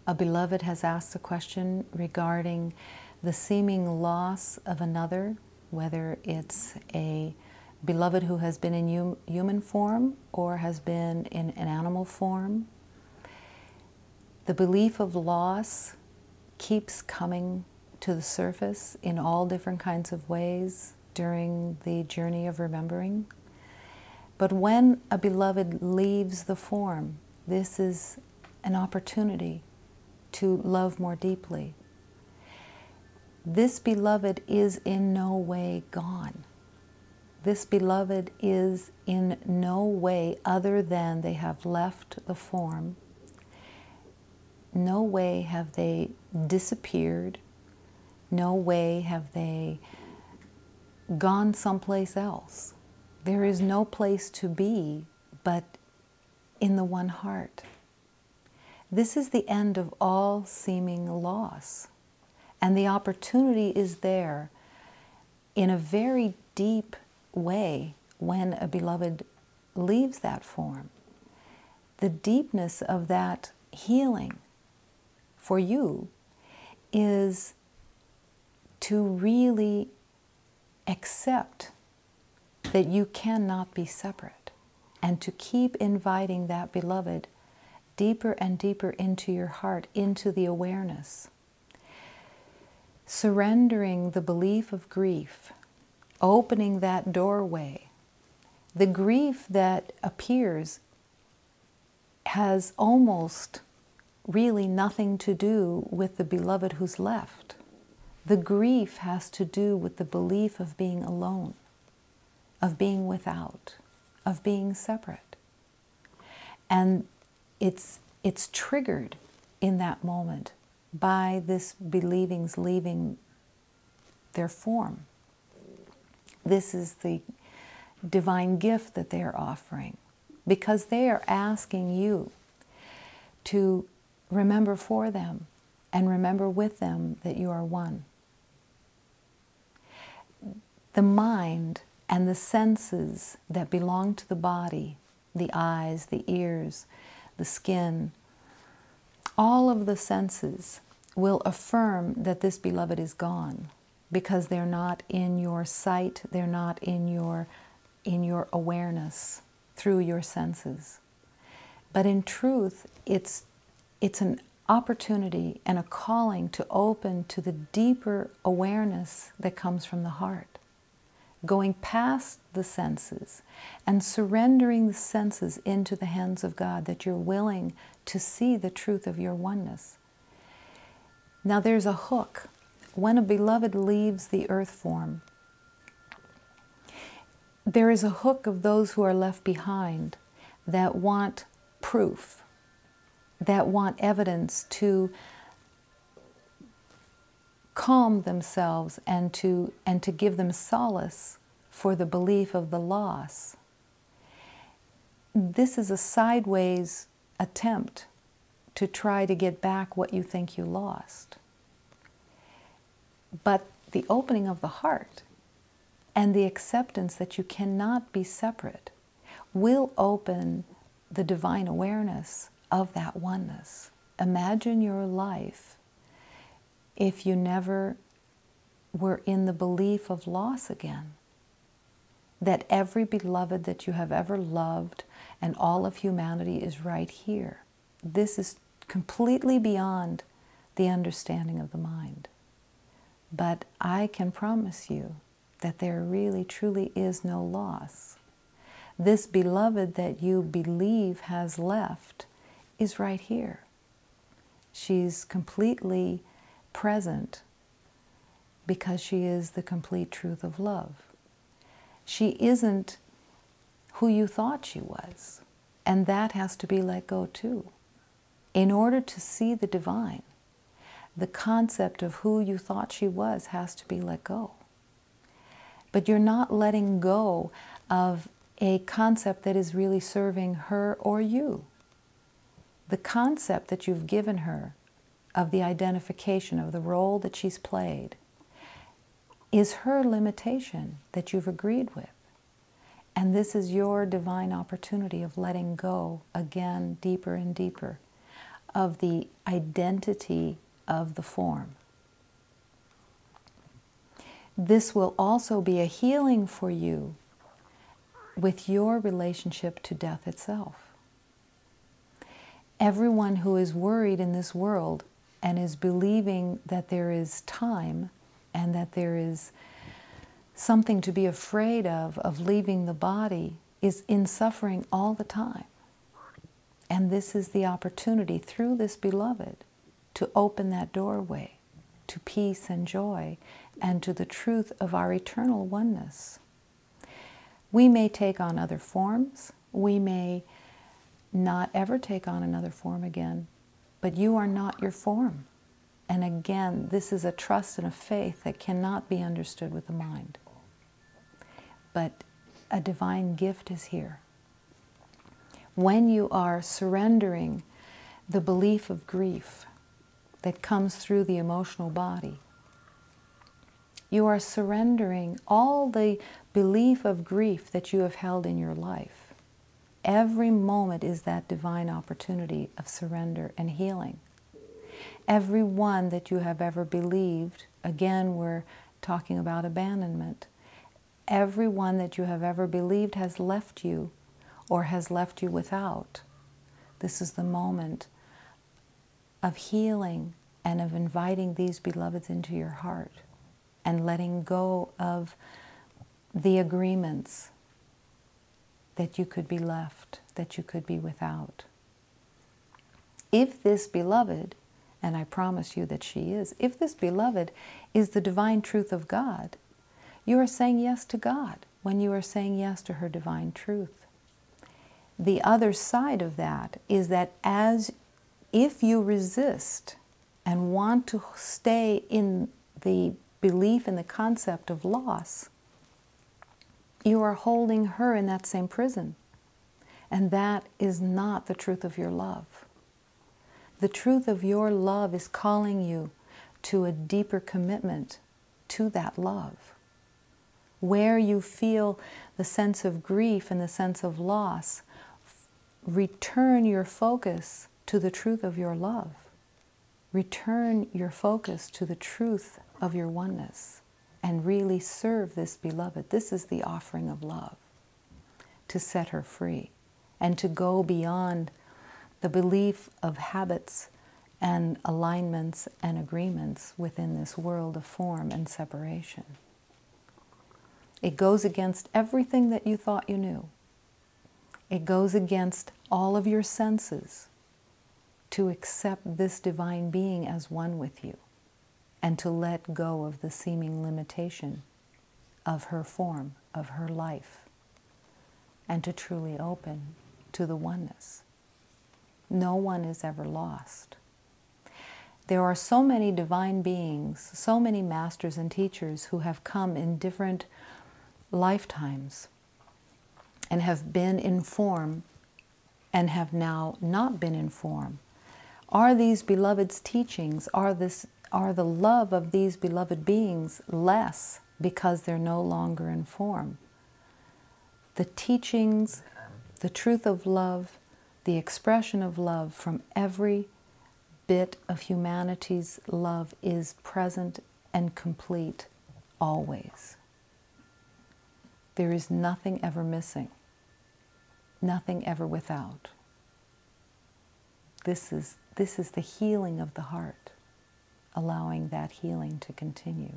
A beloved has asked a question regarding the seeming loss of another, whether it's a beloved who has been in human form or has been in an animal form. The belief of loss keeps coming to the surface in all different kinds of ways during the journey of remembering. But when a beloved leaves the form, this is an opportunity to love more deeply. This beloved is in no way gone. This beloved is in no way other than they have left the form. No way have they disappeared. No way have they gone someplace else. There is no place to be but in the one heart. This is the end of all seeming loss. And the opportunity is there in a very deep way when a beloved leaves that form. The deepness of that healing for you is to really accept that you cannot be separate and to keep inviting that beloved deeper and deeper into your heart, into the awareness. Surrendering the belief of grief, opening that doorway. The grief that appears has almost really nothing to do with the beloved who's left. The grief has to do with the belief of being alone, of being without, of being separate. And it's triggered in that moment by this believing's leaving their form. This is the divine gift that they are offering, because they are asking you to remember for them and remember with them that you are one. The mind and the senses that belong to the body, the eyes, the ears, the skin, all of the senses will affirm that this beloved is gone because they're not in your sight, they're not in your awareness through your senses. But in truth, it's an opportunity and a calling to open to the deeper awareness that comes from the heart. Going past the senses and surrendering the senses into the hands of God, that you're willing to see the truth of your oneness. Now there's a hook. When a beloved leaves the earth form, there is a hook of those who are left behind that want proof, that want evidence to calm themselves and to give them solace for the belief of the loss. This is a sideways attempt to try to get back what you think you lost. But the opening of the heart and the acceptance that you cannot be separate will open the divine awareness of that oneness. Imagine your life if you never were in the belief of loss again. That every beloved that you have ever loved and all of humanity is right here. This is completely beyond the understanding of the mind. But I can promise you that there really truly is no loss. This beloved that you believe has left is right here. She's completely present because she is the complete truth of love. She isn't who you thought she was, and that has to be let go too. In order to see the divine, the concept of who you thought she was has to be let go. But you're not letting go of a concept that is really serving her or you. The concept that you've given her of the identification of the role that she's played is her limitation that you've agreed with. And this is your divine opportunity of letting go again, deeper and deeper, of the identity of the form. This will also be a healing for you with your relationship to death itself. Everyone who is worried in this world and is believing that there is time and that there is something to be afraid of leaving the body, is in suffering all the time. And this is the opportunity through this beloved to open that doorway to peace and joy and to the truth of our eternal oneness. We may take on other forms. We may not ever take on another form again, but you are not your form. And again, this is a trust and a faith that cannot be understood with the mind. But a divine gift is here. When you are surrendering the belief of grief that comes through the emotional body, you are surrendering all the belief of grief that you have held in your life. Every moment is that divine opportunity of surrender and healing. Every one that you have ever believed, again, we're talking about abandonment. Every one that you have ever believed has left you or has left you without. This is the moment of healing and of inviting these beloveds into your heart and letting go of the agreements that you could be left, that you could be without. If this beloved, and I promise you that she is, if this beloved is the divine truth of God, you are saying yes to God when you are saying yes to her divine truth. The other side of that is that if you resist and want to stay in the belief in the concept of loss, you are holding her in that same prison. And that is not the truth of your love. The truth of your love is calling you to a deeper commitment to that love. Where you feel the sense of grief and the sense of loss, return your focus to the truth of your love. Return your focus to the truth of your oneness and really serve this beloved. This is the offering of love, to set her free and to go beyond the belief of habits and alignments and agreements within this world of form and separation. It goes against everything that you thought you knew. It goes against all of your senses to accept this divine being as one with you and to let go of the seeming limitation of her form, of her life, and to truly open to the oneness. No one is ever lost. There are so many divine beings, so many masters and teachers who have come in different lifetimes and have been in form and have now not been in form. Are these beloved's teachings, are the love of these beloved beings less because they're no longer in form? The teachings, the truth of love, the expression of love from every bit of humanity's love is present and complete always. There is nothing ever missing, nothing ever without. This is the healing of the heart, allowing that healing to continue.